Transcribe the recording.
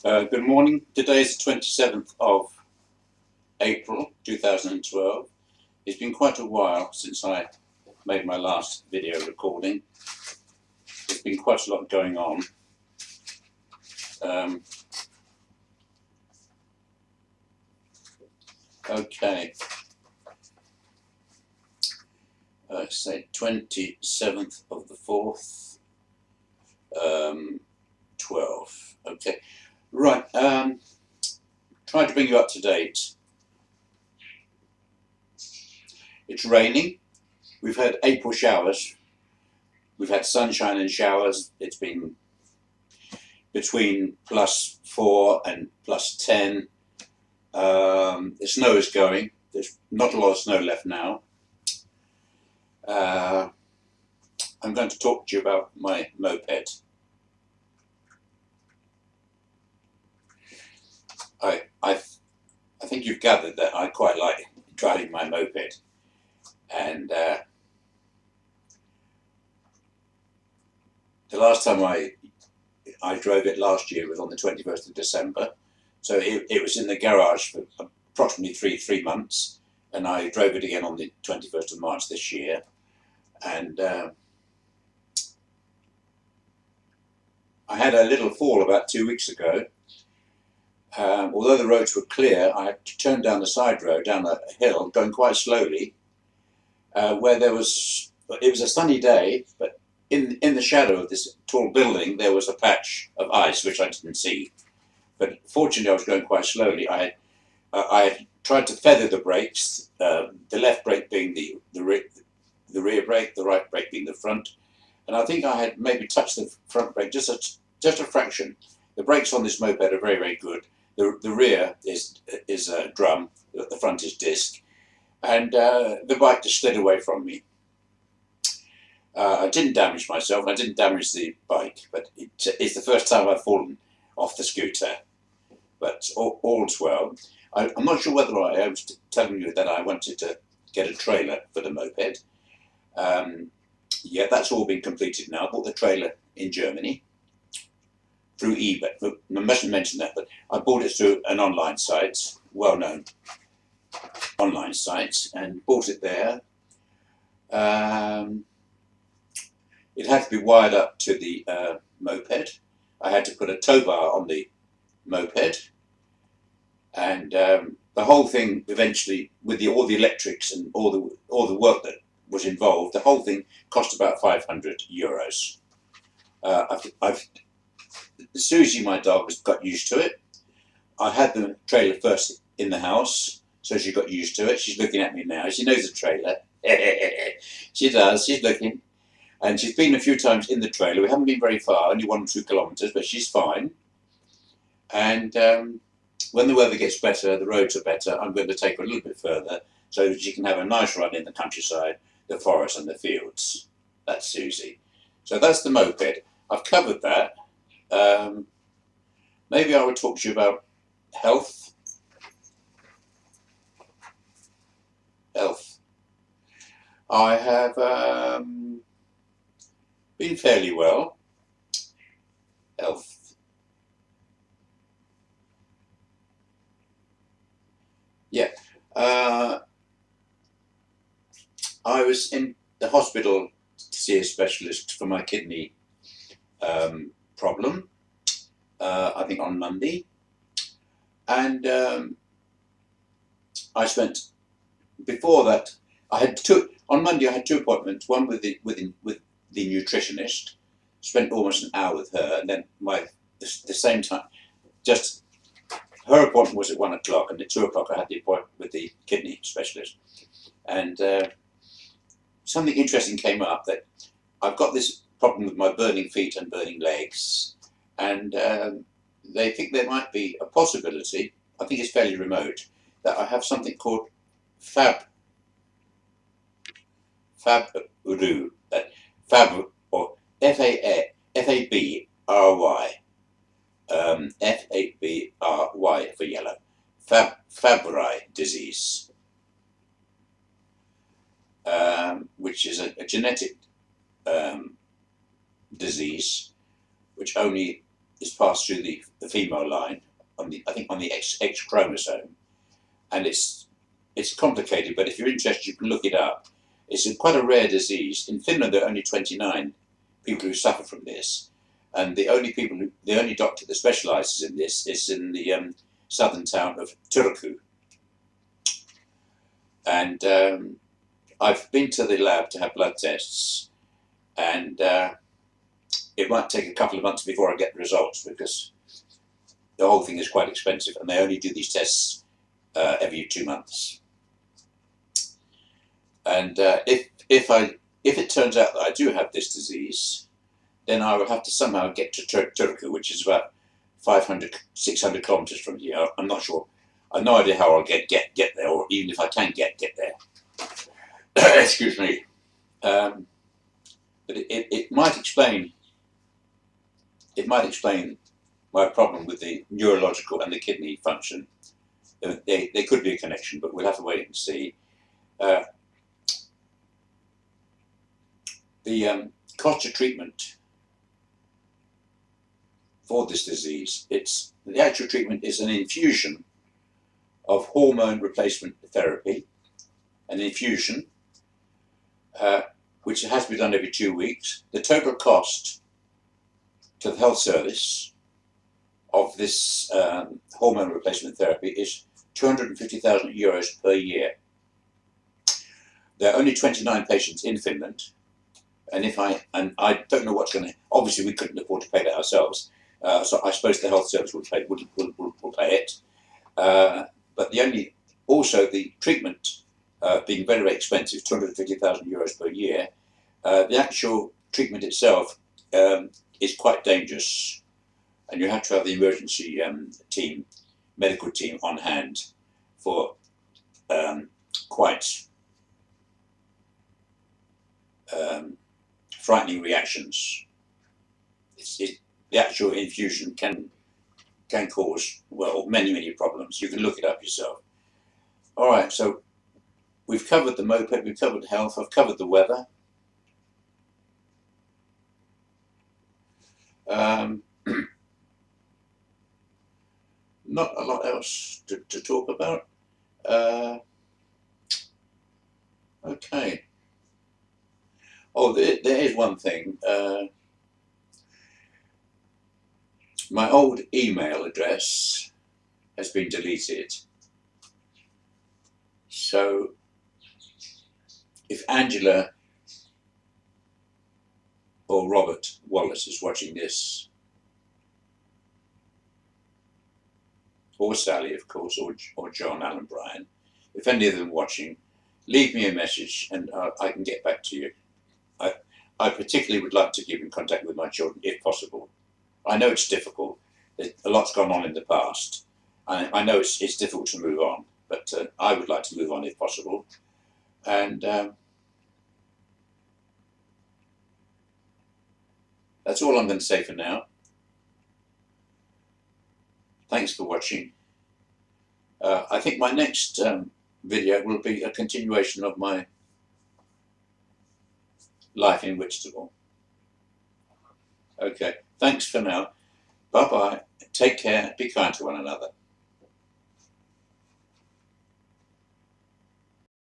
Good morning. Today is the 27th of April 2012. It's been quite a while since I made my last video recording. There's been quite a lot going on. Okay. Let's say 27th of the 4th, 12. Okay. Right. Trying to bring you up to date. It's raining. We've had April showers. We've had sunshine and showers. It's been between +4 and +10. The snow is going. There's not a lot of snow left now. I'm going to talk to you about my moped. I think you've gathered that I quite like driving my moped, and the last time I drove it last year was on the 21st of December, so it was in the garage for approximately three months, and I drove it again on the 21st of March this year, and I had a little fall about 2 weeks ago. Although the roads were clear, I had to turn down the side road, down a hill, going quite slowly, where it was a sunny day, but in the shadow of this tall building there was a patch of ice which I didn't see. But fortunately I was going quite slowly. I had tried to feather the brakes, the left brake being the rear brake, the right brake being the front, and I think I had maybe touched the front brake just a fraction. The brakes on this moped are very, very good. The rear is a drum, the front is disc, and the bike just slid away from me. I didn't damage myself, and I didn't damage the bike, but it's the first time I've fallen off the scooter. But all's well. I'm not sure whether I was telling you that I wanted to get a trailer for the moped. Yeah, that's all been completed now. I bought the trailer in Germany through eBay. I mustn't mention that, but I bought it through an online site, well-known online site, and bought it there. It had to be wired up to the moped. I had to put a tow bar on the moped, and the whole thing eventually, with all the electrics and all the work that was involved, the whole thing cost about €500. Susie, my dog, has got used to it. I had the trailer first in the house, so she got used to it. She's looking at me now. She knows the trailer. She does. She's looking. And she's been a few times in the trailer. We haven't been very far, only 1 or 2 kilometres, but she's fine. And when the weather gets better, the roads are better, I'm going to take her a little bit further so that she can have a nice run in the countryside, the forest and the fields. That's Susie. So that's the moped. I've covered that. Maybe I would talk to you about health. I have been fairly well. Health. Yeah. I was in the hospital to see a specialist for my kidney problem, I think on Monday, and I spent, before that, on Monday I had 2 appointments, one with the nutritionist, spent almost an hour with her, and then the same time, just her appointment was at 1 o'clock, and at 2 o'clock I had the appointment with the kidney specialist, and something interesting came up, that I've got this problem with my burning feet and burning legs, and they think there might be a possibility, I think it's fairly remote, that I have something called Fabry, or Fabry, Fabry for yellow, Fabry disease, which is a genetic disease which only is passed through the female line on the, I think, on the X chromosome, and it's complicated. But if you're interested, you can look it up. It's quite a rare disease. In Finland, there are only 29 people who suffer from this, and the only doctor that specialises in this is in the southern town of Turku. And I've been to the lab to have blood tests, and it might take a couple of months before I get the results, because the whole thing is quite expensive, and they only do these tests every 2 months. And if it turns out that I do have this disease, then I will have to somehow get to Turku, which is about 500, 600 kilometers from here. I'm not sure. I've no idea how I'll get there, or even if I can get there. Excuse me. But it might explain. It might explain my problem with the neurological and the kidney function. There could be a connection, but we'll have to wait and see. The cost of treatment for this disease, the actual treatment is an infusion of hormone replacement therapy, an infusion which has to be done every 2 weeks. The total cost to the health service of this hormone replacement therapy is 250,000 euros per year. There are only 29 patients in Finland, and I don't know what's going to. Obviously, we couldn't afford to pay that ourselves, so I suppose the health service will pay it. But also the treatment being very, very expensive, 250,000 euros per year. The actual treatment itself is quite dangerous, and you have to have the emergency medical team on hand for quite frightening reactions. The actual infusion can cause, well, many problems. You can look it up yourself. All right, so we've covered the moped, we've covered health, I've covered the weather. Not a lot else to talk about. Okay. Oh, there is one thing. My old email address has been deleted. So if Angela or Robert Wallace is watching this, or Sally, of course, or John Allen Bryan, if any of them watching, leave me a message and I can get back to you. I particularly would like to keep in contact with my children if possible. I know it's difficult. A lot's gone on in the past. I know it's difficult to move on, but I would like to move on if possible. And that's all I'm going to say for now. Thanks for watching. I think my next video will be a continuation of my life in Whitstable. Okay, thanks for now. Bye-bye. Take care. Be kind to one another.